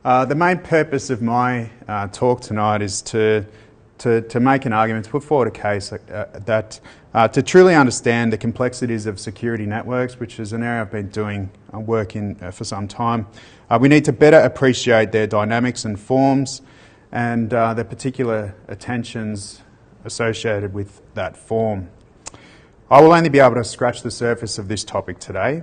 The main purpose of my talk tonight is to make an argument, to put forward a case that to truly understand the complexities of security networks, which is an area I've been doing work in for some time, we need to better appreciate their dynamics and forms and the particular attentions associated with that form. I will only be able to scratch the surface of this topic today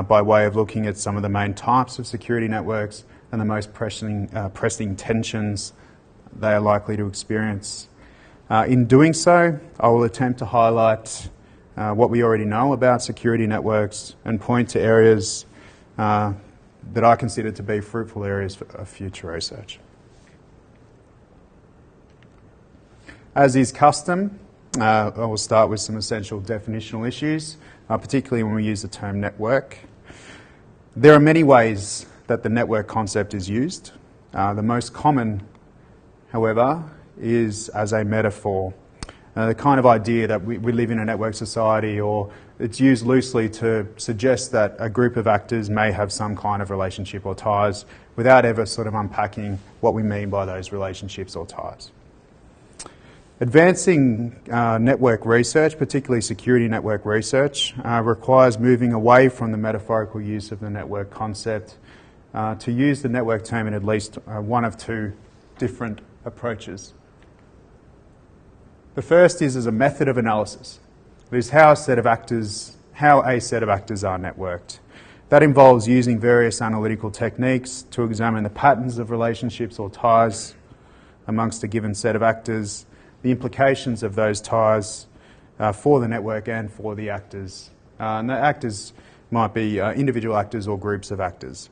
by way of looking at some of the main types of security networks and the most pressing tensions they are likely to experience. In doing so, I will attempt to highlight what we already know about security networks and point to areas that I consider to be fruitful areas of future research. As is custom, I will start with some essential definitional issues, particularly when we use the term network. There are many ways that the network concept is used. The most common, however, is as a metaphor. The kind of idea that we live in a network society, or it's used loosely to suggest that a group of actors may have some kind of relationship or ties without ever sort of unpacking what we mean by those relationships or ties. Advancing network research, particularly security network research, requires moving away from the metaphorical use of the network concept to use the network term in at least one of two different approaches. The first is as a method of analysis. It is how a set of actors are networked. That involves using various analytical techniques to examine the patterns of relationships or ties amongst a given set of actors, the implications of those ties for the network and for the actors. And the actors might be individual actors or groups of actors.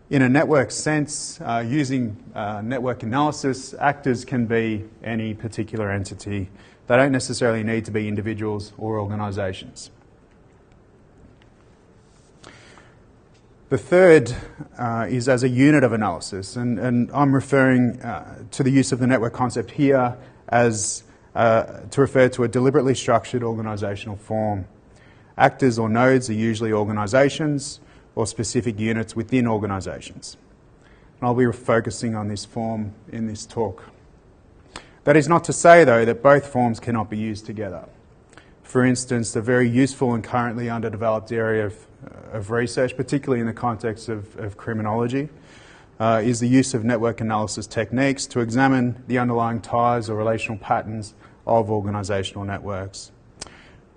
In a network sense, using network analysis, actors can be any particular entity. They don't necessarily need to be individuals or organisations. The third is as a unit of analysis, and I'm referring to the use of the network concept here as to refer to a deliberately structured organisational form. Actors or nodes are usually organisations or specific units within organisations. And I'll be focusing on this form in this talk. That is not to say, though, that both forms cannot be used together. For instance, a very useful and currently underdeveloped area of research, particularly in the context of criminology, is the use of network analysis techniques to examine the underlying ties or relational patterns of organisational networks.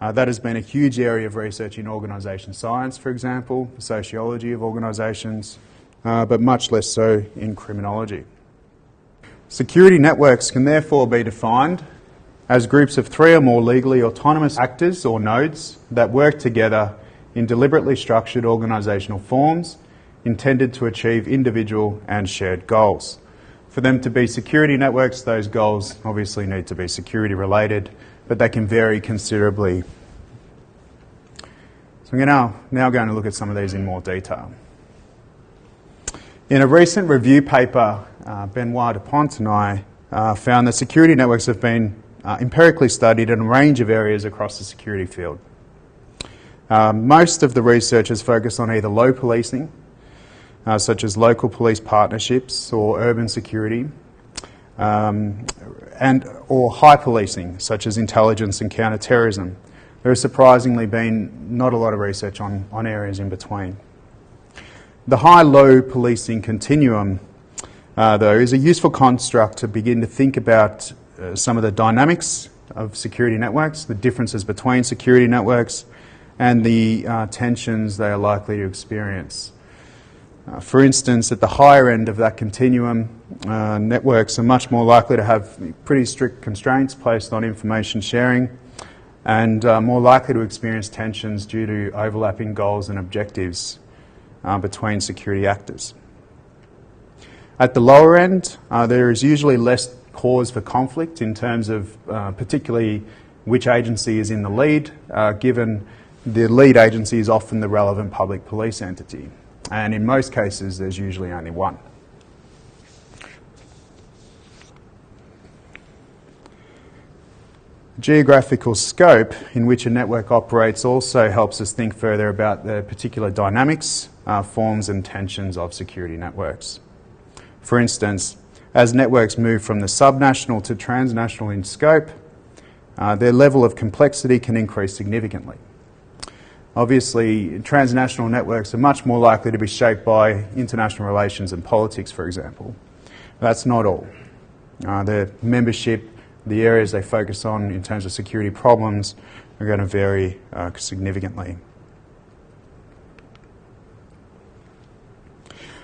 That has been a huge area of research in organisation science, for example, the sociology of organisations, but much less so in criminology. Security networks can therefore be defined as groups of three or more legally autonomous actors or nodes that work together in deliberately structured organisational forms intended to achieve individual and shared goals. For them to be security networks, those goals obviously need to be security related, but they can vary considerably. So I'm now going to look at some of these in more detail. In a recent review paper, Benoit Dupont and I found that security networks have been empirically studied in a range of areas across the security field. Most of the research is focused on either low policing, such as local police partnerships or urban security, or high policing, such as intelligence and counter-terrorism. There has surprisingly been not a lot of research on areas in between. The high-low policing continuum, though, is a useful construct to begin to think about some of the dynamics of security networks, the differences between security networks, and the tensions they are likely to experience. For instance, at the higher end of that continuum, networks are much more likely to have pretty strict constraints placed on information sharing and more likely to experience tensions due to overlapping goals and objectives between security actors. At the lower end, there is usually less cause for conflict in terms of particularly which agency is in the lead, given the lead agency is often the relevant public police entity. And in most cases, there's usually only one. Geographical scope in which a network operates also helps us think further about the particular dynamics, forms and tensions of security networks. For instance, as networks move from the subnational to transnational in scope, their level of complexity can increase significantly. Obviously, transnational networks are much more likely to be shaped by international relations and politics, for example. That's not all. Their membership, the areas they focus on in terms of security problems, are going to vary significantly.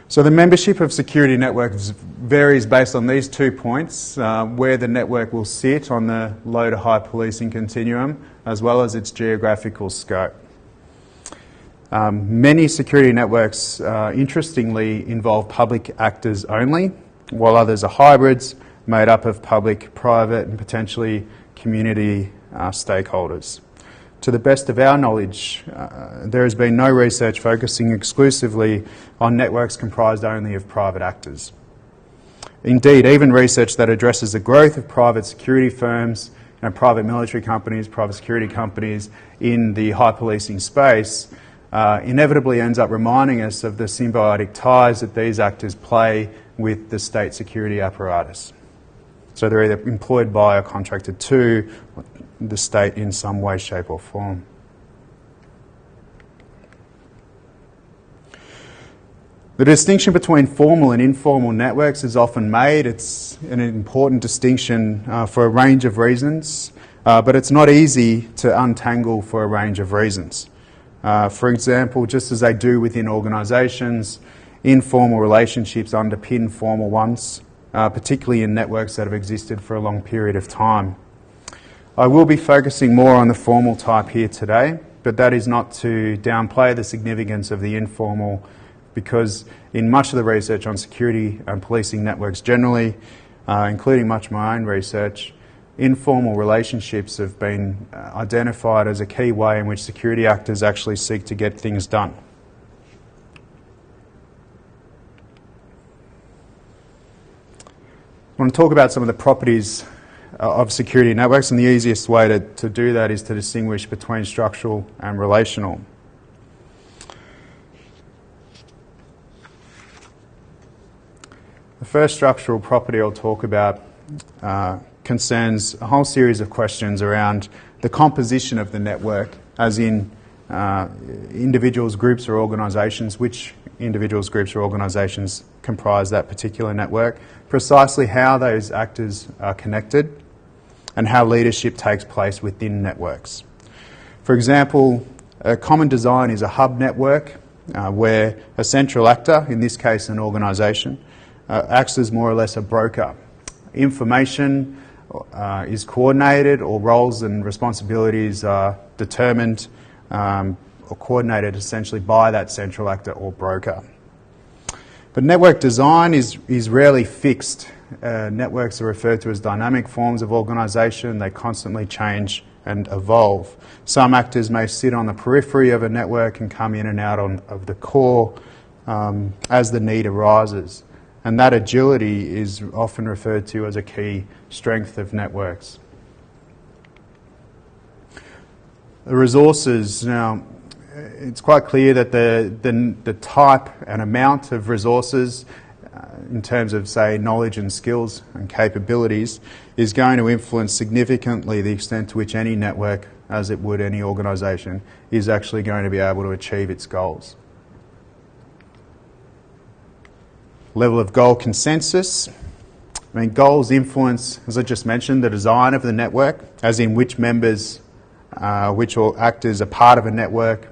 So the membership of security networks varies based on these 2 points, where the network will sit on the low to high policing continuum, as well as its geographical scope. Many security networks, interestingly, involve public actors only, while others are hybrids made up of public, private and potentially community stakeholders. To the best of our knowledge, there has been no research focusing exclusively on networks comprised only of private actors. Indeed, even research that addresses the growth of private security firms and private military companies, private security companies in the high policing space inevitably ends up reminding us of the symbiotic ties that these actors play with the state security apparatus. So they're either employed by or contracted to the state in some way, shape or form. The distinction between formal and informal networks is often made. It's an important distinction for a range of reasons, but it's not easy to untangle for a range of reasons. For example, just as they do within organisations, informal relationships underpin formal ones, particularly in networks that have existed for a long period of time. I will be focusing more on the formal type here today, but that is not to downplay the significance of the informal, because in much of the research on security and policing networks generally, including much of my own research, informal relationships have been identified as a key way in which security actors actually seek to get things done. I want to talk about some of the properties of security networks, and the easiest way to do that is to distinguish between structural and relational. The first structural property I'll talk about concerns a whole series of questions around the composition of the network, as in individuals, groups or organisations, which individuals, groups or organisations comprise that particular network, precisely how those actors are connected, and how leadership takes place within networks. For example, a common design is a hub network where a central actor, in this case an organisation, acts as more or less a broker. Information is coordinated, or roles and responsibilities are determined or coordinated essentially by that central actor or broker. But network design is rarely fixed. Networks are referred to as dynamic forms of organisation. They constantly change and evolve. Some actors may sit on the periphery of a network and come in and out of the core as the need arises. And that agility is often referred to as a key strength of networks. The resources, now, it's quite clear that the type and amount of resources in terms of, say, knowledge and skills and capabilities is going to influence significantly the extent to which any network, as it would any organisation, is actually going to be able to achieve its goals. Level of goal consensus. I mean, goals influence, as I just mentioned, the design of the network, as in which members, which actors are part of a network.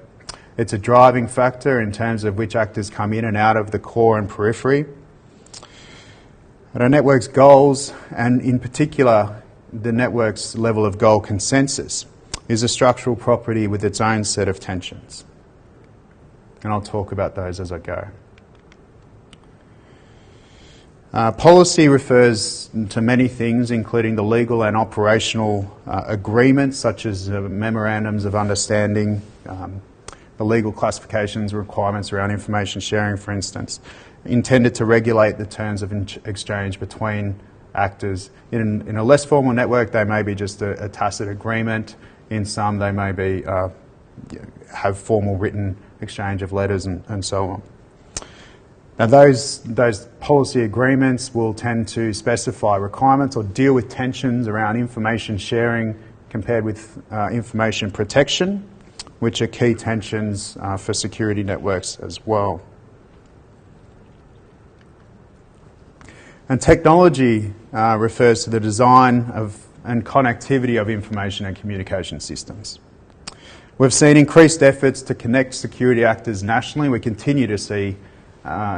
It's a driving factor in terms of which actors come in and out of the core and periphery. But a network's goals, and in particular the network's level of goal consensus, is a structural property with its own set of tensions. And I'll talk about those as I go. Policy refers to many things, including the legal and operational agreements, such as memorandums of understanding, the legal classifications, requirements around information sharing, for instance, intended to regulate the terms of exchange between actors. In a less formal network, they may be just a tacit agreement. In some, they may be have formal written exchange of letters and so on. Now those policy agreements will tend to specify requirements or deal with tensions around information sharing compared with information protection, which are key tensions for security networks as well. And technology refers to the design of and connectivity of information and communication systems. We've seen increased efforts to connect security actors nationally. We continue to see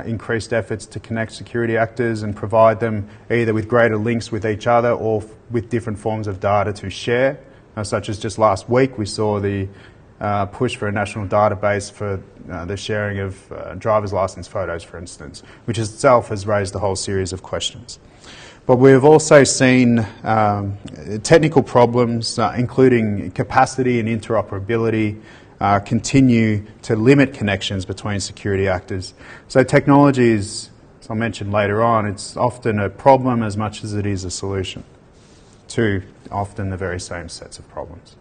increased efforts to connect security actors and provide them either with greater links with each other or with different forms of data to share, such as just last week we saw the push for a national database for the sharing of driver's licence photos, for instance, which itself has raised a whole series of questions. But we've also seen technical problems, including capacity and interoperability, continue to limit connections between security actors. So technology is, as I'll mention later on, it's often a problem as much as it is a solution to often the very same sets of problems.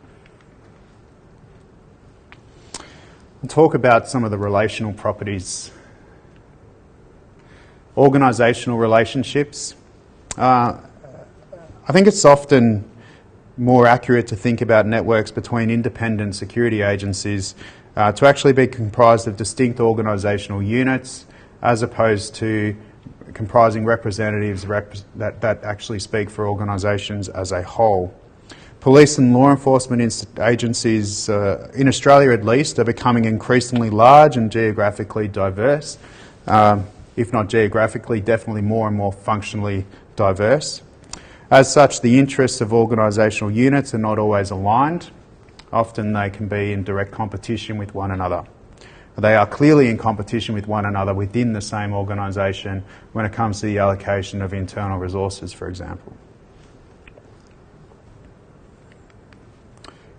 I'll talk about some of the relational properties. Organisational relationships. I think it's often more accurate to think about networks between independent security agencies to actually be comprised of distinct organisational units as opposed to comprising representatives that actually speak for organisations as a whole. Police and law enforcement agencies, in Australia at least, are becoming increasingly large and geographically diverse. If not geographically, definitely more and more functionally diverse. As such, the interests of organisational units are not always aligned. Often they can be in direct competition with one another. They are clearly in competition with one another within the same organisation when it comes to the allocation of internal resources, for example.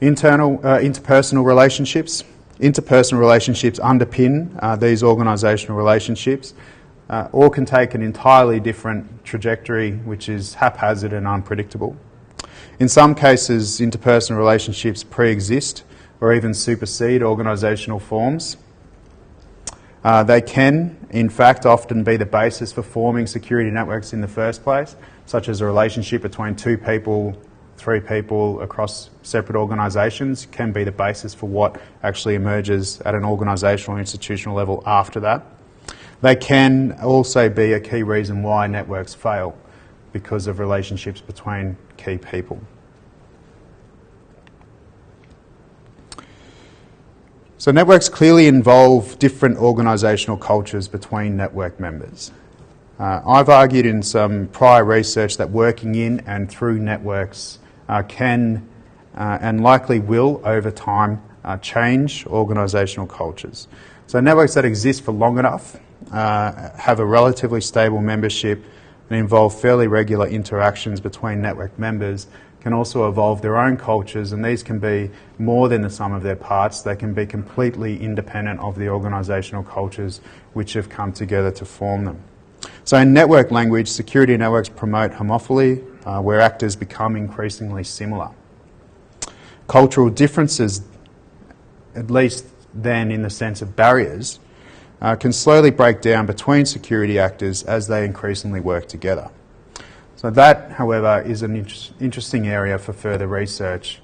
Interpersonal relationships. Interpersonal relationships underpin these organisational relationships or can take an entirely different trajectory which is haphazard and unpredictable. In some cases, interpersonal relationships pre-exist or even supersede organisational forms. They can, in fact, often be the basis for forming security networks in the first place, such as a relationship between 2 people, 3 people across separate organisations can be the basis for what actually emerges at an organisational or institutional level after that. They can also be a key reason why networks fail because of relationships between key people. So networks clearly involve different organisational cultures between network members. I've argued in some prior research that working in and through networks can and likely will over time change organisational cultures. So networks that exist for long enough have a relatively stable membership and involve fairly regular interactions between network members can also evolve their own cultures, and these can be more than the sum of their parts. They can be completely independent of the organisational cultures which have come together to form them. So in network language, security networks promote homophily, where actors become increasingly similar. Cultural differences, at least then in the sense of barriers, can slowly break down between security actors as they increasingly work together. So that, however, is an interesting area for further research.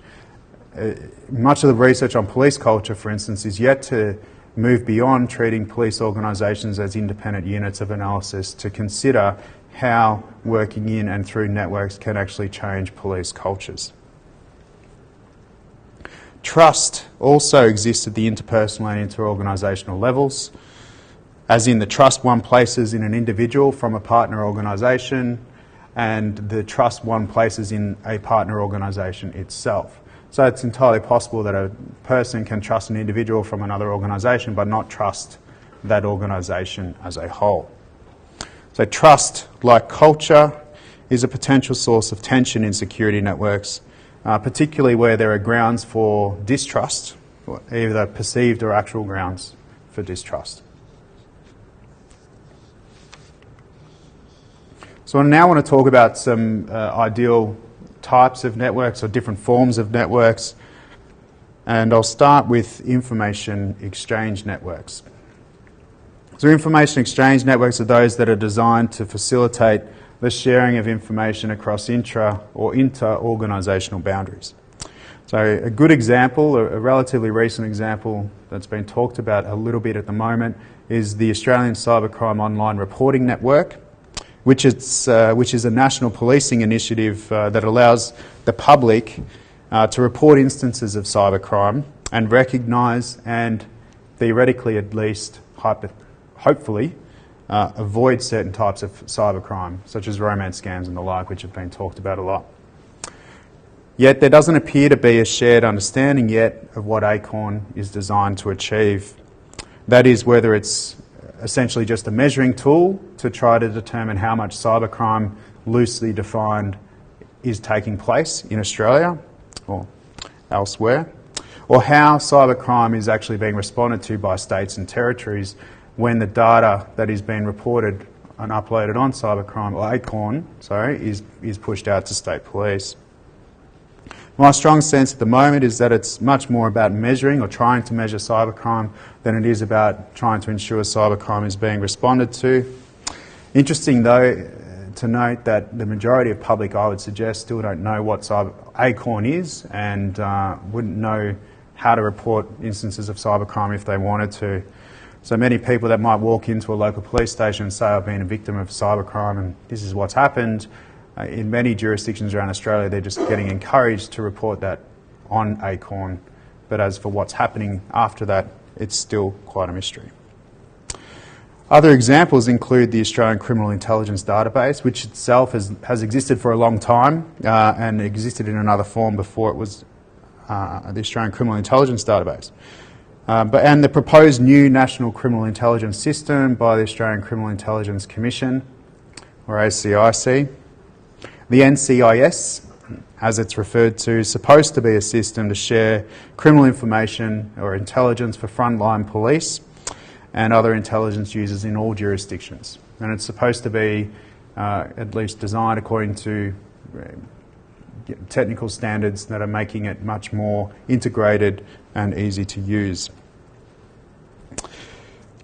Much of the research on police culture, for instance, is yet to move beyond treating police organisations as independent units of analysis to consider how working in and through networks can actually change police cultures. Trust also exists at the interpersonal and interorganisational levels, as in the trust one places in an individual from a partner organisation and the trust one places in a partner organisation itself. So it's entirely possible that a person can trust an individual from another organisation but not trust that organisation as a whole. So trust, like culture, is a potential source of tension in security networks, particularly where there are grounds for distrust, either perceived or actual grounds for distrust. So I now want to talk about some ideal types of networks or different forms of networks, and I'll start with information exchange networks. So information exchange networks are those that are designed to facilitate the sharing of information across intra or inter-organisational boundaries. So a good example, a relatively recent example that's been talked about a little bit at the moment, is the Australian Cybercrime Online Reporting Network, which is a national policing initiative that allows the public to report instances of cybercrime and recognise and theoretically at least, hopefully, avoid certain types of cybercrime, such as romance scams and the like, which have been talked about a lot. Yet there doesn't appear to be a shared understanding yet of what ACORN is designed to achieve. That is, whether it's essentially just a measuring tool to try to determine how much cybercrime, loosely defined, is taking place in Australia or elsewhere, or how cybercrime is actually being responded to by states and territories when the data that is being reported and uploaded on cybercrime, or ACORN, is pushed out to state police. My strong sense at the moment is that it's much more about measuring or trying to measure cybercrime than it is about trying to ensure cybercrime is being responded to. Interesting though to note that the majority of public, I would suggest, still don't know what ACORN is and wouldn't know how to report instances of cybercrime if they wanted to. So many people that might walk into a local police station and say, I've been a victim of cybercrime and this is what's happened. In many jurisdictions around Australia, they're just getting encouraged to report that on ACORN. But as for what's happening after that, it's still quite a mystery. Other examples include the Australian Criminal Intelligence Database, which itself has existed for a long time and existed in another form before it was the Australian Criminal Intelligence Database. And the proposed new National Criminal Intelligence System by the Australian Criminal Intelligence Commission, or ACIC. The NCIS, as it's referred to, is supposed to be a system to share criminal information or intelligence for frontline police and other intelligence users in all jurisdictions. And it's supposed to be at least designed according to technical standards that are making it much more integrated and easy to use.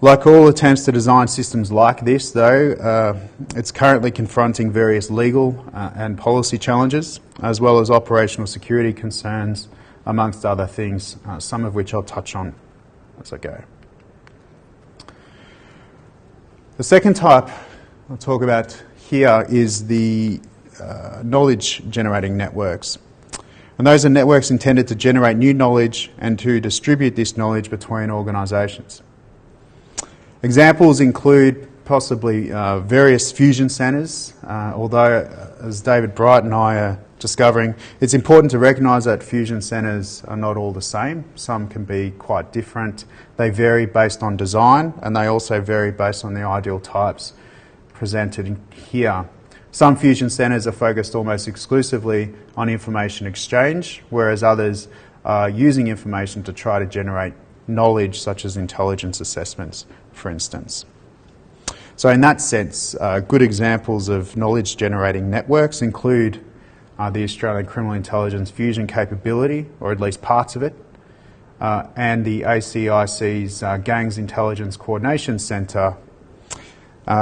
Like all attempts to design systems like this, though, it's currently confronting various legal and policy challenges, as well as operational security concerns, amongst other things, some of which I'll touch on as I go. The second type I'll talk about here is the knowledge-generating networks. And those are networks intended to generate new knowledge and to distribute this knowledge between organisations. Examples include possibly various fusion centres, although, as David Bright and I are discovering, it's important to recognise that fusion centres are not all the same. Some can be quite different. They vary based on design, and they also vary based on the ideal types presented here. Some fusion centres are focused almost exclusively on information exchange, whereas others are using information to try to generate knowledge, such as intelligence assessments, for instance. So in that sense, good examples of knowledge-generating networks include the Australian Criminal Intelligence Fusion capability, or at least parts of it, and the ACIC's Gangs Intelligence Coordination Centre,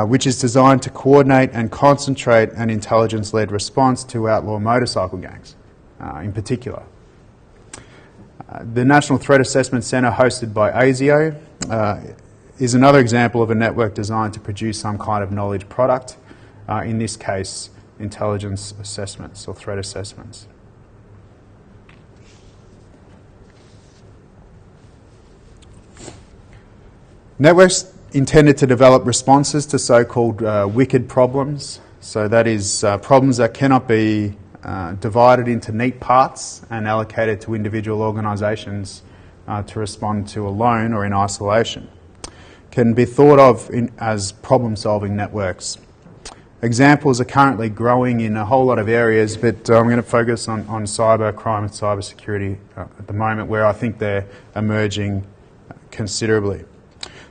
which is designed to coordinate and concentrate an intelligence-led response to outlaw motorcycle gangs, in particular. The National Threat Assessment Centre, hosted by ASIO, is another example of a network designed to produce some kind of knowledge product, in this case, intelligence assessments or threat assessments. Networks intended to develop responses to so-called wicked problems. So that is problems that cannot be divided into neat parts and allocated to individual organisations to respond to alone or in isolation. Can be thought of as problem-solving networks. Examples are currently growing in a whole lot of areas, but I'm going to focus on cyber crime and cyber security at the moment, where I think they're emerging considerably.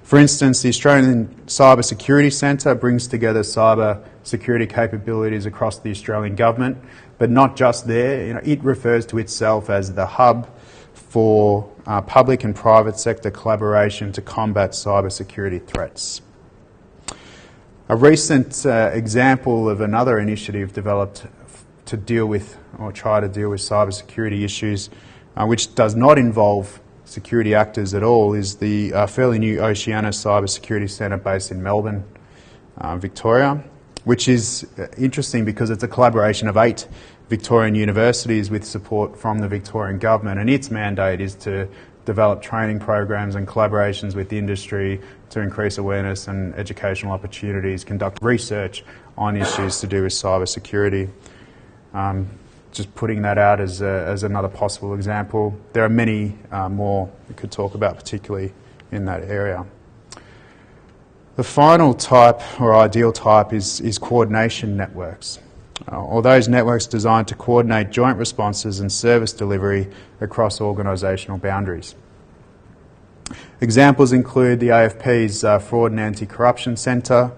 For instance, the Australian Cyber Security Centre brings together cyber security capabilities across the Australian government, but not just there. It refers to itself as the hub for public and private sector collaboration to combat cyber security threats. A recent example of another initiative developed to deal with or try to deal with cybersecurity issues, which does not involve security actors at all, is the fairly new Oceania Cybersecurity Centre based in Melbourne, Victoria, which is interesting because it's a collaboration of 8 Victorian universities with support from the Victorian government, and its mandate is to develop training programs and collaborations with industry to increase awareness and educational opportunities, conduct research on issues to do with cybersecurity. Just putting that out as another possible example. There are many more we could talk about, particularly in that area. The final type, or ideal type, is coordination networks, or those networks designed to coordinate joint responses and service delivery across organisational boundaries. Examples include the AFP's Fraud and Anti-Corruption Centre,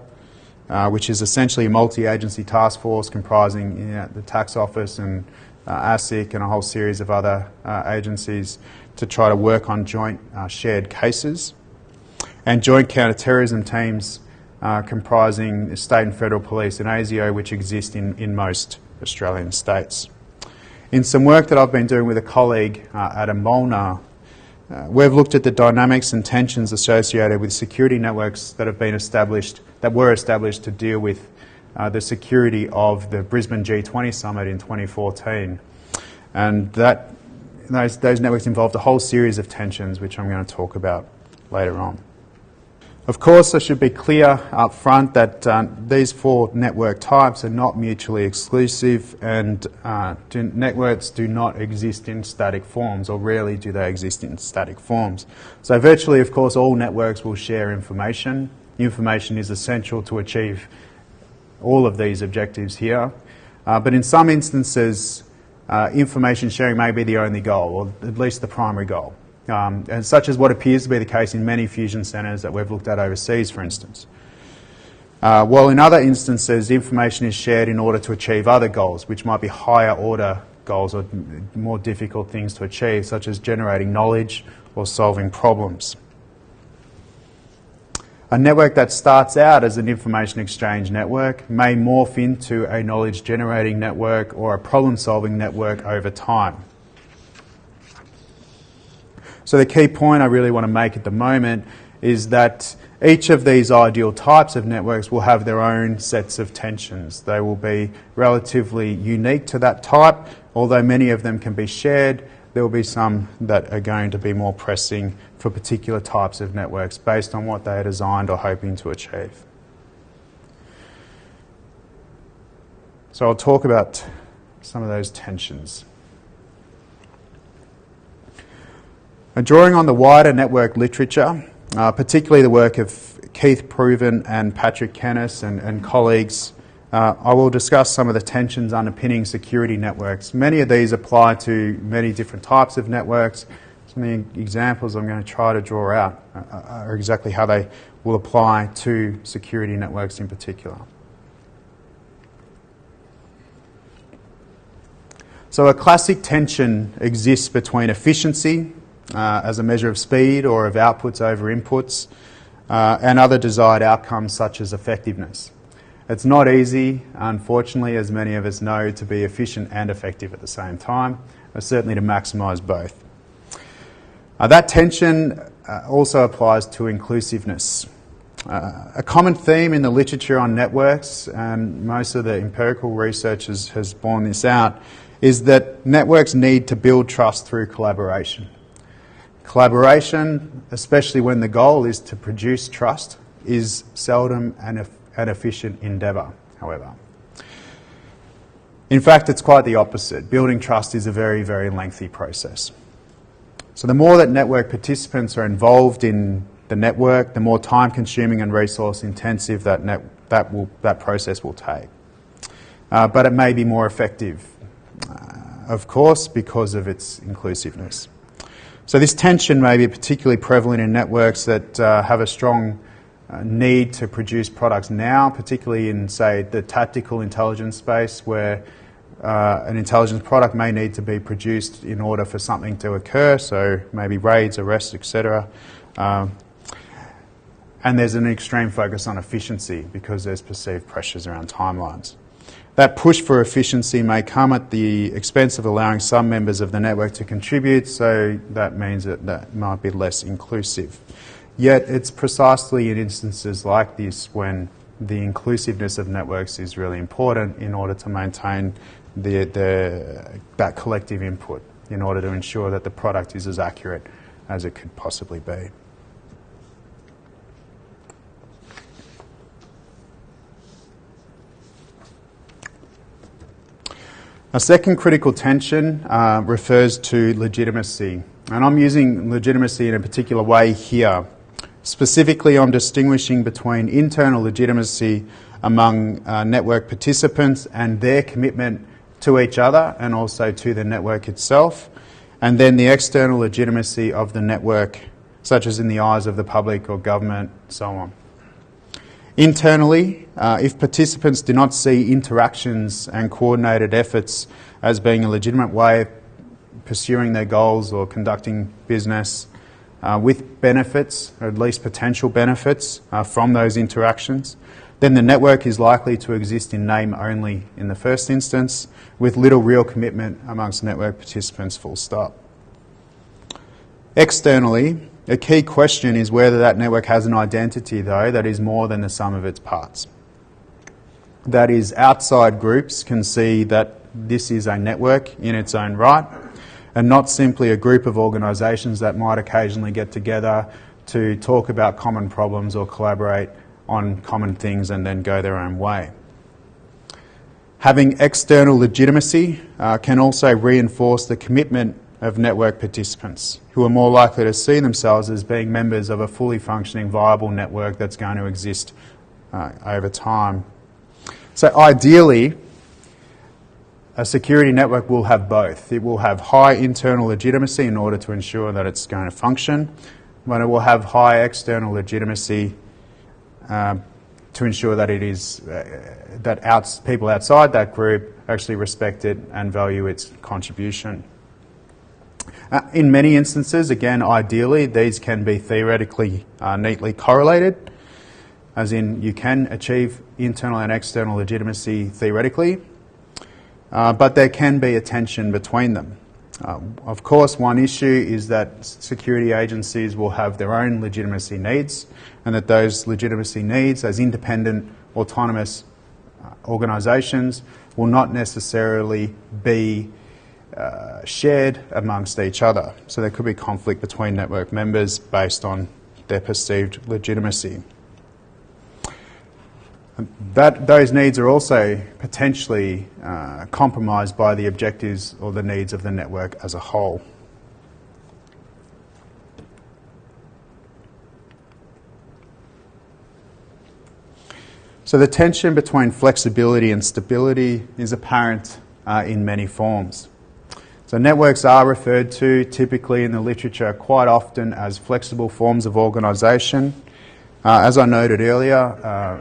which is essentially a multi-agency task force comprising the Tax Office and ASIC and a whole series of other agencies to try to work on joint shared cases. And joint counter-terrorism teams comprising state and federal police and ASIO, which exist in most Australian states. In some work that I've been doing with a colleague, Adam Molnar, we've looked at the dynamics and tensions associated with security networks that have been established, that were established to deal with the security of the Brisbane G20 summit in 2014. And those networks involved a whole series of tensions, which I'm going to talk about later on. Of course, I should be clear up front that these 4 network types are not mutually exclusive, and networks do not exist in static forms, or rarely do they exist in static forms. So virtually, of course, all networks will share information. Information is essential to achieve all of these objectives here. But in some instances, information sharing may be the only goal, or at least the primary goal. And such as what appears to be the case in many fusion centres that we've looked at overseas, for instance. While in other instances, information is shared in order to achieve other goals, which might be higher order goals or more difficult things to achieve, such as generating knowledge or solving problems. A network that starts out as an information exchange network may morph into a knowledge generating network or a problem solving network over time. So the key point I really want to make at the moment is that each of these ideal types of networks will have their own sets of tensions. They will be relatively unique to that type, although many of them can be shared. There will be some that are going to be more pressing for particular types of networks based on what they are designed or hoping to achieve. So I'll talk about some of those tensions. Drawing on the wider network literature, particularly the work of Keith Proven and Patrick Kennis and colleagues, I will discuss some of the tensions underpinning security networks. Many of these apply to many different types of networks. Some of the examples I'm going to try to draw out are exactly how they will apply to security networks in particular. So a classic tension exists between efficiency, as a measure of speed or of outputs over inputs, and other desired outcomes such as effectiveness. It's not easy, unfortunately, as many of us know, to be efficient and effective at the same time, but certainly to maximise both. That tension also applies to inclusiveness. A common theme in the literature on networks, and most of the empirical research has borne this out, is that networks need to build trust through collaboration. Collaboration, especially when the goal is to produce trust, is seldom an efficient endeavour, however. In fact, it's quite the opposite. Building trust is a very, very lengthy process. So the more that network participants are involved in the network, the more time-consuming and resource-intensive that process will take. But it may be more effective, of course, because of its inclusiveness. So this tension may be particularly prevalent in networks that have a strong need to produce products now, particularly in, say, the tactical intelligence space, where an intelligence product may need to be produced in order for something to occur, so maybe raids, arrests, etc. and there's an extreme focus on efficiency because there's perceived pressures around timelines. That push for efficiency may come at the expense of allowing some members of the network to contribute, so that means that might be less inclusive. Yet it's precisely in instances like this when the inclusiveness of networks is really important in order to maintain that collective input, in order to ensure that the product is as accurate as it could possibly be. A second critical tension refers to legitimacy, and I'm using legitimacy in a particular way here. Specifically, I'm distinguishing between internal legitimacy among network participants and their commitment to each other and also to the network itself, and then the external legitimacy of the network, such as in the eyes of the public or government, so on. Internally, if participants do not see interactions and coordinated efforts as being a legitimate way of pursuing their goals or conducting business with benefits, or at least potential benefits from those interactions, then the network is likely to exist in name only in the first instance, with little real commitment amongst network participants, full stop. Externally, a key question is whether that network has an identity, though, that is more than the sum of its parts. That is, outside groups can see that this is a network in its own right, and not simply a group of organisations that might occasionally get together to talk about common problems or collaborate on common things and then go their own way. Having external legitimacy can also reinforce the commitment of network participants, who are more likely to see themselves as being members of a fully functioning, viable network that's going to exist over time. So ideally, a security network will have both. It will have high internal legitimacy in order to ensure that it's going to function, but it will have high external legitimacy to ensure that it is people outside that group actually respect it and value its contribution. In many instances, again, ideally, these can be theoretically neatly correlated, as in you can achieve internal and external legitimacy theoretically, but there can be a tension between them. Of course, one issue is that security agencies will have their own legitimacy needs, and that those legitimacy needs as independent, autonomous organisations will not necessarily be shared amongst each other. So there could be conflict between network members based on their perceived legitimacy. Those needs are also potentially compromised by the objectives or the needs of the network as a whole. So the tension between flexibility and stability is apparent in many forms. So networks are referred to typically in the literature quite often as flexible forms of organisation. As I noted earlier,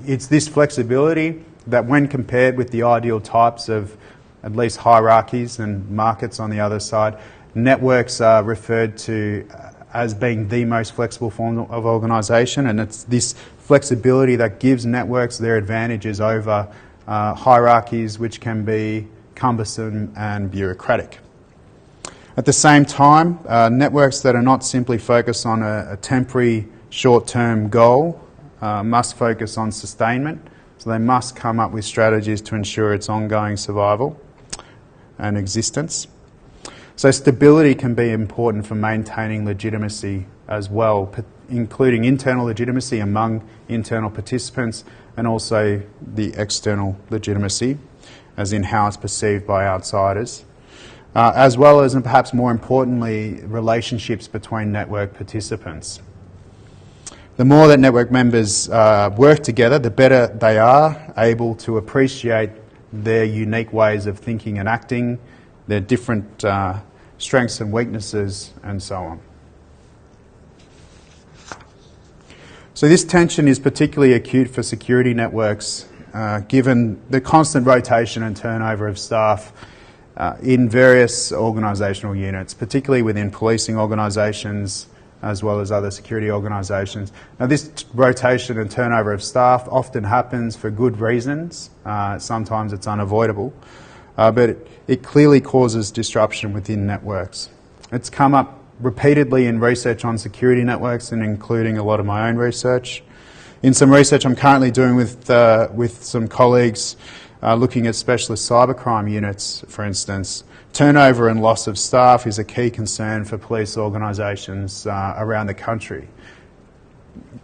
it's this flexibility that when compared with the ideal types of at least hierarchies and markets on the other side, networks are referred to as being the most flexible form of organisation, and it's this flexibility that gives networks their advantages over hierarchies which can be cumbersome and bureaucratic. At the same time, networks that are not simply focused on a temporary short-term goal must focus on sustainment, so they must come up with strategies to ensure its ongoing survival and existence. So stability can be important for maintaining legitimacy as well, including internal legitimacy among internal participants and also the external legitimacy, as in how it's perceived by outsiders, as well as, and perhaps more importantly, relationships between network participants. The more that network members work together, the better they are able to appreciate their unique ways of thinking and acting, their different strengths and weaknesses, and so on. So this tension is particularly acute for security networks, given the constant rotation and turnover of staff in various organisational units, particularly within policing organisations, as well as other security organisations. Now, this rotation and turnover of staff often happens for good reasons. Sometimes it's unavoidable, but it clearly causes disruption within networks. It's come up repeatedly in research on security networks, and including a lot of my own research. In some research I'm currently doing with some colleagues looking at specialist cybercrime units, for instance, turnover and loss of staff is a key concern for police organisations around the country.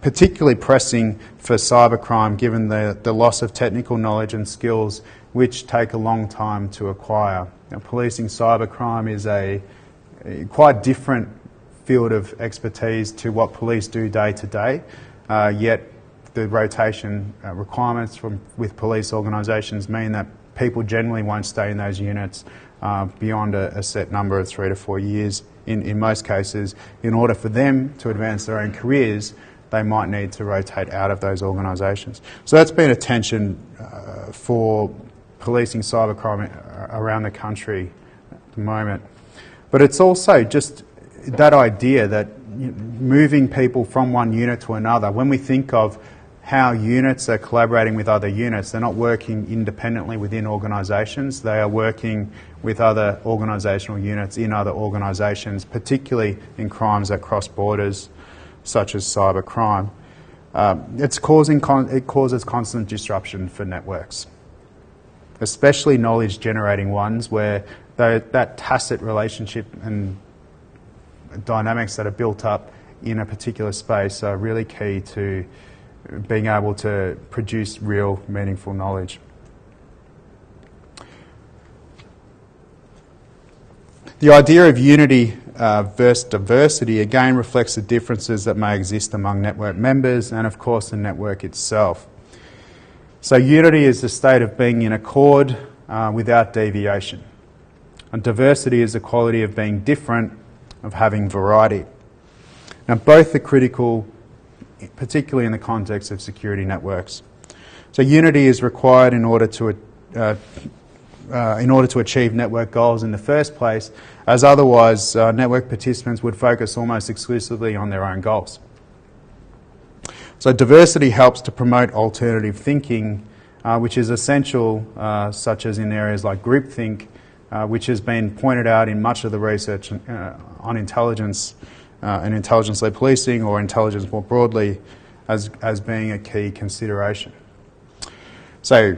Particularly pressing for cybercrime given the loss of technical knowledge and skills which take a long time to acquire. Now, policing cybercrime is a quite different field of expertise to what police do day to day, yet the rotation requirements with police organisations mean that people generally won't stay in those units beyond a set number of 3 to 4 years. In most cases, in order for them to advance their own careers, they might need to rotate out of those organisations. So that's been a tension for policing cybercrime around the country at the moment. But it's also just that idea that moving people from one unit to another, when we think of how units are collaborating with other units, they're not working independently within organisations, they are working with other organisational units in other organisations, particularly in crimes that cross borders, such as cybercrime. It causes constant disruption for networks, especially knowledge-generating ones where that tacit relationship and dynamics that are built up in a particular space are really key to being able to produce real, meaningful knowledge. The idea of unity versus diversity again reflects the differences that may exist among network members and, of course, the network itself. So unity is the state of being in accord without deviation. And diversity is the quality of being different, of having variety. Now, both are critical, particularly in the context of security networks. So unity is required in order to achieve network goals in the first place, as otherwise network participants would focus almost exclusively on their own goals. So diversity helps to promote alternative thinking, which is essential, such as in areas like groupthink, which has been pointed out in much of the research on intelligence and intelligence-led policing, or intelligence more broadly, as being a key consideration. So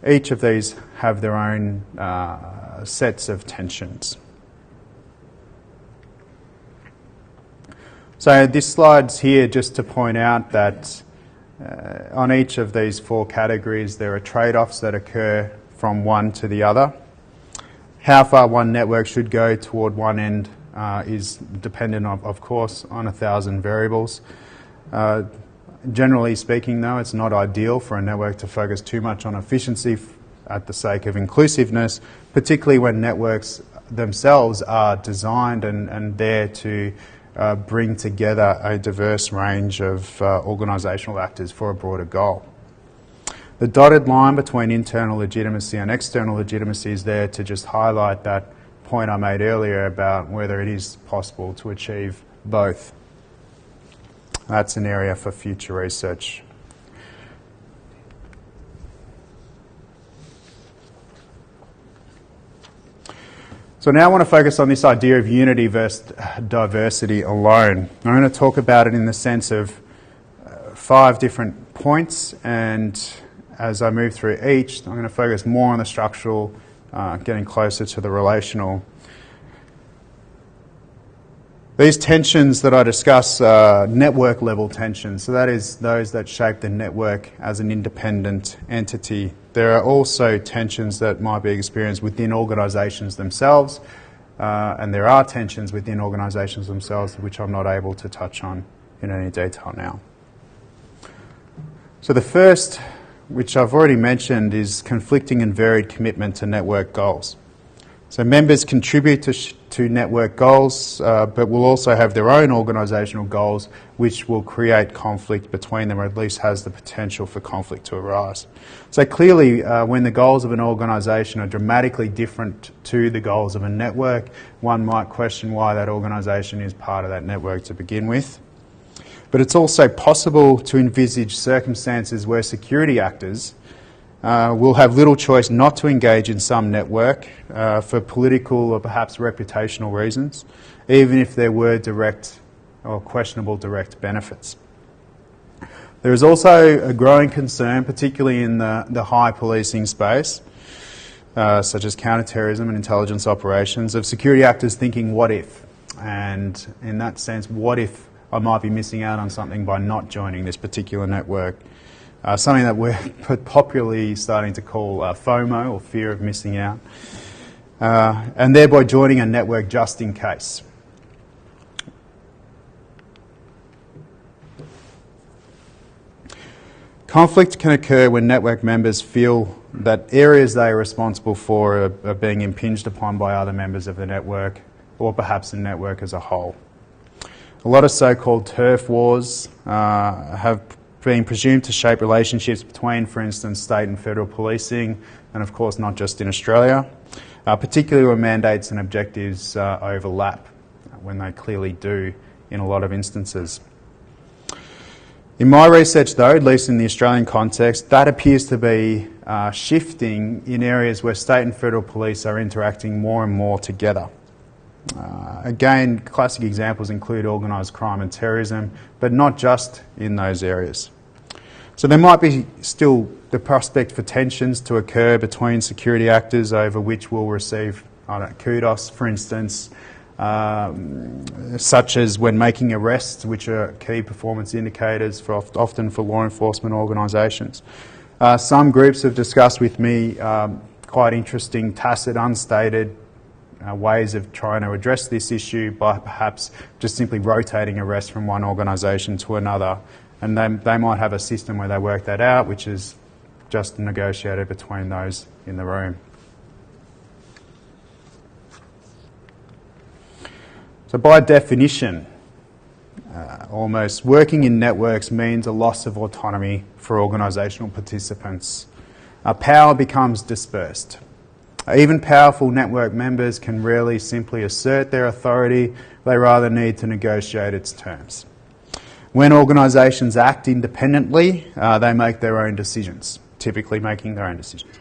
each of these have their own sets of tensions. So this slide's here just to point out that on each of these 4 categories there are trade-offs that occur from one to the other. How far one network should go toward one end is dependent, of course, on 1,000 variables. Generally speaking, though, it's not ideal for a network to focus too much on efficiency at the sake of inclusiveness, particularly when networks themselves are designed and there to bring together a diverse range of organisational actors for a broader goal. The dotted line between internal legitimacy and external legitimacy is there to just highlight that point I made earlier about whether it is possible to achieve both. That's an area for future research. So now I want to focus on this idea of unity versus diversity alone. I'm going to talk about it in the sense of 5 different points, and as I move through each, I'm going to focus more on the structural, getting closer to the relational. These tensions that I discuss are network level tensions, so that is those that shape the network as an independent entity. There are also tensions that might be experienced within organisations themselves, and there are tensions within organisations themselves which I'm not able to touch on in any detail now. So the first, which I've already mentioned, is conflicting and varied commitment to network goals. So members contribute to network goals, but will also have their own organisational goals, which will create conflict between them, or at least has the potential for conflict to arise. So clearly, when the goals of an organisation are dramatically different to the goals of a network, one might question why that organisation is part of that network to begin with. But it's also possible to envisage circumstances where security actors will have little choice not to engage in some network for political or perhaps reputational reasons, even if there were direct or questionable direct benefits. There is also a growing concern, particularly in the high policing space, such as counterterrorism and intelligence operations, of security actors thinking, what if? And in that sense, what if I might be missing out on something by not joining this particular network? Something that we're popularly starting to call FOMO, or fear of missing out, and thereby joining a network just in case. Conflict can occur when network members feel that areas they are responsible for are being impinged upon by other members of the network, or perhaps the network as a whole. A lot of so-called turf wars have been presumed to shape relationships between, for instance, state and federal policing, and of course not just in Australia, particularly where mandates and objectives overlap, when they clearly do in a lot of instances. In my research though, at least in the Australian context, that appears to be shifting in areas where state and federal police are interacting more and more together. Again, classic examples include organised crime and terrorism, but not just in those areas. So there might be still the prospect for tensions to occur between security actors over which will receive kudos, for instance, such as when making arrests, which are key performance indicators often for law enforcement organisations. Some groups have discussed with me quite interesting, tacit, unstated ways of trying to address this issue by perhaps just simply rotating arrests from one organisation to another. And they might have a system where they work that out, which is just negotiated between those in the room. So by definition, almost, working in networks means a loss of autonomy for organisational participants. Power becomes dispersed. Even powerful network members can rarely simply assert their authority, they rather need to negotiate its terms. When organisations act independently, they make their own decisions, typically making their own decisions.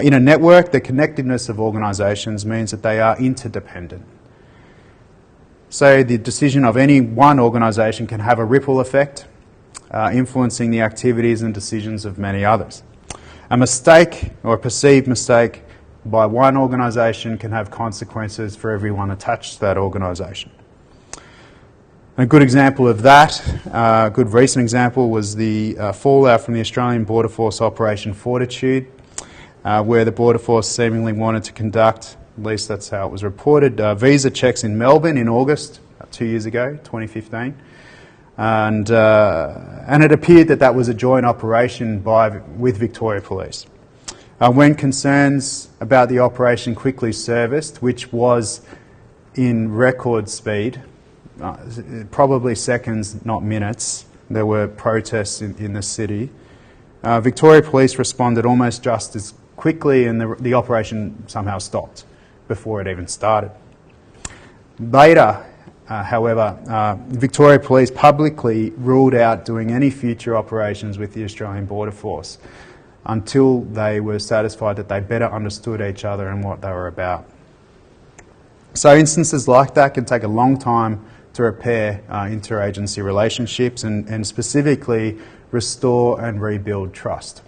In a network, the connectedness of organisations means that they are interdependent. So the decision of any one organisation can have a ripple effect, influencing the activities and decisions of many others. A mistake or a perceived mistake by one organisation can have consequences for everyone attached to that organisation. A good example of that, a good recent example, was the fallout from the Australian Border Force Operation Fortitude, where the Border Force seemingly wanted to conduct, at least that's how it was reported, visa checks in Melbourne in August, 2 years ago, 2015. And it appeared that that was a joint operation with Victoria Police. When concerns about the operation quickly serviced, which was in record speed, probably seconds, not minutes, there were protests in the city. Victoria Police responded almost just as quickly, and the operation somehow stopped before it even started. Later, however, Victoria Police publicly ruled out doing any future operations with the Australian Border Force until they were satisfied that they better understood each other and what they were about. So instances like that can take a long time to repair interagency relationships and specifically restore and rebuild trust.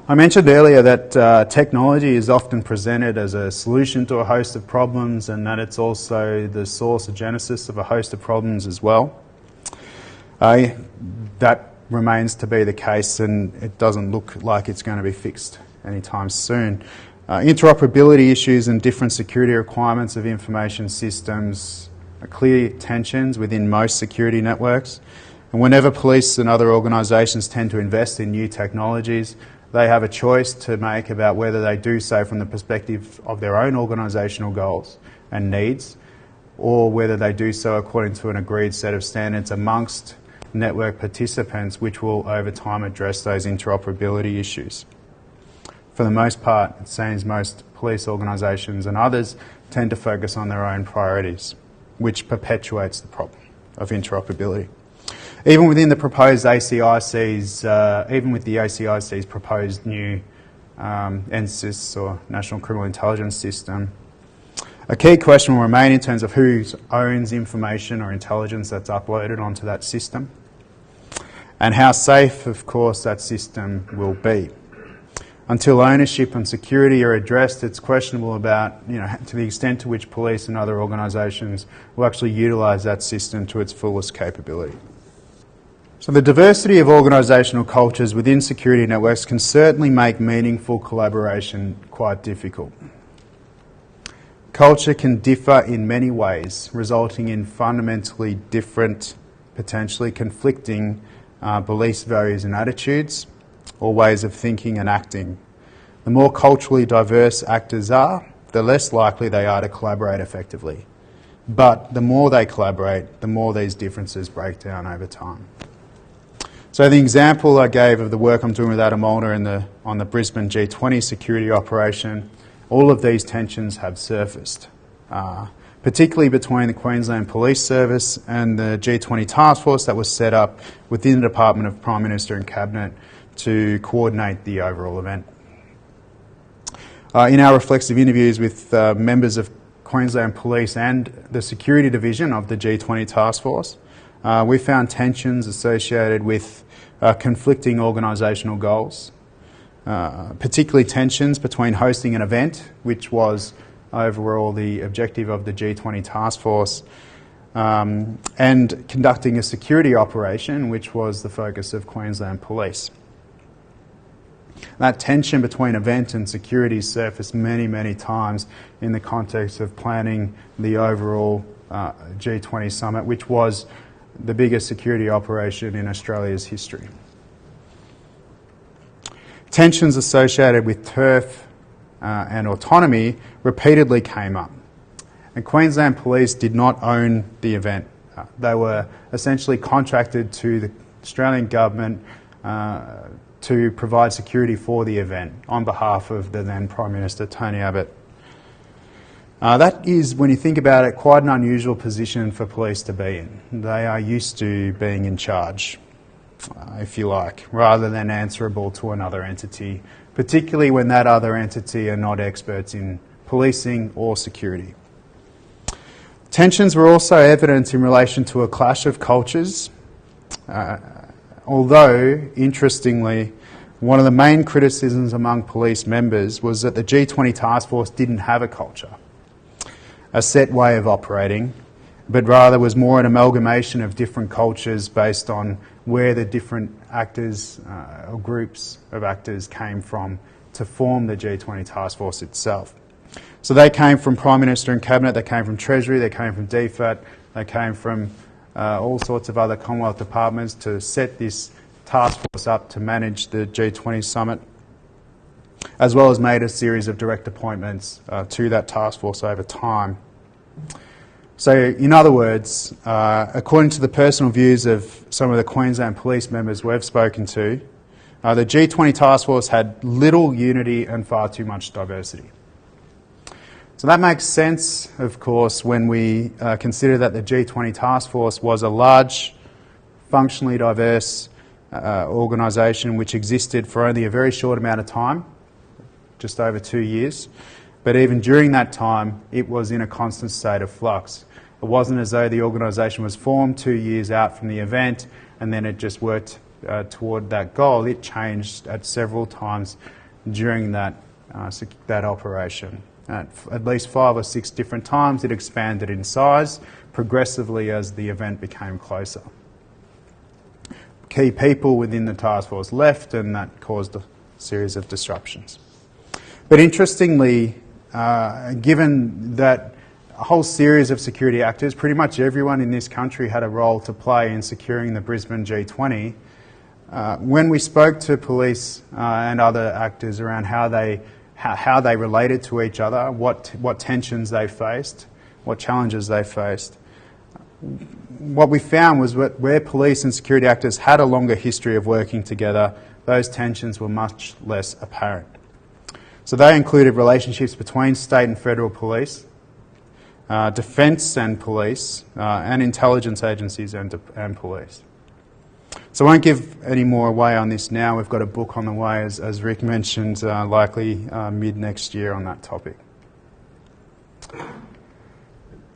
I mentioned earlier that technology is often presented as a solution to a host of problems, and that it's also the source or genesis of a host of problems as well. That remains to be the case, and it doesn't look like it's going to be fixed anytime soon. Interoperability issues and different security requirements of information systems are clear tensions within most security networks. And whenever police and other organisations tend to invest in new technologies, they have a choice to make about whether they do so from the perspective of their own organisational goals and needs, or whether they do so according to an agreed set of standards amongst network participants, which will over time address those interoperability issues. For the most part, it seems most police organisations and others tend to focus on their own priorities, which perpetuates the problem of interoperability. Even within the proposed ACIC's, even with the ACIC's proposed new ANZSOC or National Criminal Intelligence System, a key question will remain in terms of who owns information or intelligence that's uploaded onto that system, and how safe, of course, that system will be. Until ownership and security are addressed, it's questionable about, to the extent to which police and other organisations will actually utilise that system to its fullest capability. So the diversity of organisational cultures within security networks can certainly make meaningful collaboration quite difficult. Culture can differ in many ways, resulting in fundamentally different, potentially conflicting beliefs, values and attitudes, or ways of thinking and acting. The more culturally diverse actors are, the less likely they are to collaborate effectively. But the more they collaborate, the more these differences break down over time. So the example I gave of the work I'm doing with Adam Molnar on the Brisbane G20 security operation, all of these tensions have surfaced, particularly between the Queensland Police Service and the G20 task force that was set up within the Department of Prime Minister and Cabinet to coordinate the overall event. In our reflexive interviews with members of Queensland Police and the Security Division of the G20 task force, we found tensions associated with conflicting organisational goals, particularly tensions between hosting an event, which was overall the objective of the G20 task force, and conducting a security operation, which was the focus of Queensland Police. That tension between event and security surfaced many, many times in the context of planning the overall G20 summit, which was the biggest security operation in Australia's history. Tensions associated with turf and autonomy repeatedly came up. And Queensland Police did not own the event. They were essentially contracted to the Australian government to provide security for the event on behalf of the then Prime Minister Tony Abbott. That is, when you think about it, quite an unusual position for police to be in. They are used to being in charge, if you like, rather than answerable to another entity, particularly when that other entity are not experts in policing or security. Tensions were also evident in relation to a clash of cultures, although, interestingly, one of the main criticisms among police members was that the G20 task force didn't have a culture, a set way of operating, but rather was more an amalgamation of different cultures based on where the different actors or groups of actors came from to form the G20 task force itself. So they came from Prime Minister and Cabinet, they came from Treasury, they came from DFAT, they came from all sorts of other Commonwealth departments to set this task force up to manage the G20 summit, as well as made a series of direct appointments to that task force over time. So, in other words, according to the personal views of some of the Queensland Police members we've spoken to, the G20 task force had little unity and far too much diversity. So that makes sense, of course, when we consider that the G20 task force was a large, functionally diverse organisation which existed for only a very short amount of time, just over 2 years. But even during that time, it was in a constant state of flux. It wasn't as though the organisation was formed 2 years out from the event and then it just worked toward that goal. It changed at several times during that operation. At least 5 or 6 different times it expanded in size progressively as the event became closer. Key people within the task force left and that caused a series of disruptions. But interestingly, given that a whole series of security actors, pretty much everyone in this country had a role to play in securing the Brisbane G20, when we spoke to police and other actors around how they related to each other, what tensions they faced, what challenges they faced, what we found was that where police and security actors had a longer history of working together, those tensions were much less apparent. So they included relationships between state and federal police, defence and police, and intelligence agencies and police. So I won't give any more away on this now. We've got a book on the way, as Rick mentioned, likely mid next year on that topic.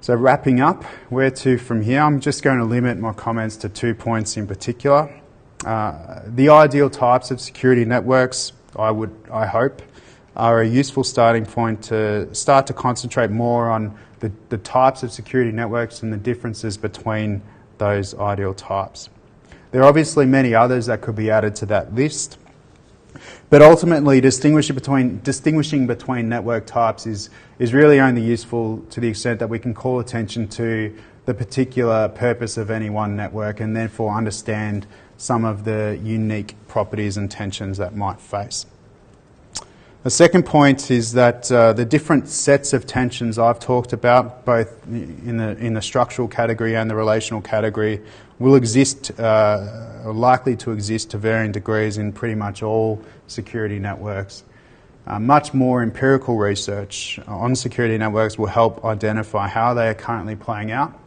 So wrapping up, where to from here? I'm just going to limit my comments to 2 points in particular. The ideal types of security networks, I hope, are a useful starting point to start to concentrate more on the types of security networks and the differences between those ideal types. There are obviously many others that could be added to that list, but ultimately distinguishing between network types is really only useful to the extent that we can call attention to the particular purpose of any one network and therefore understand some of the unique properties and tensions that might face. The second point is that the different sets of tensions I've talked about, both in the structural category and the relational category, will exist, are likely to exist to varying degrees in pretty much all security networks. Much more empirical research on security networks will help identify how they are currently playing out,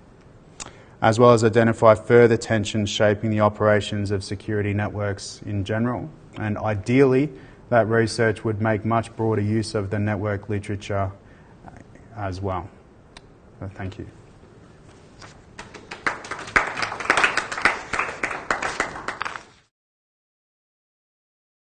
as well as identify further tensions shaping the operations of security networks in general. And ideally, that research would make much broader use of the network literature as well. So thank you.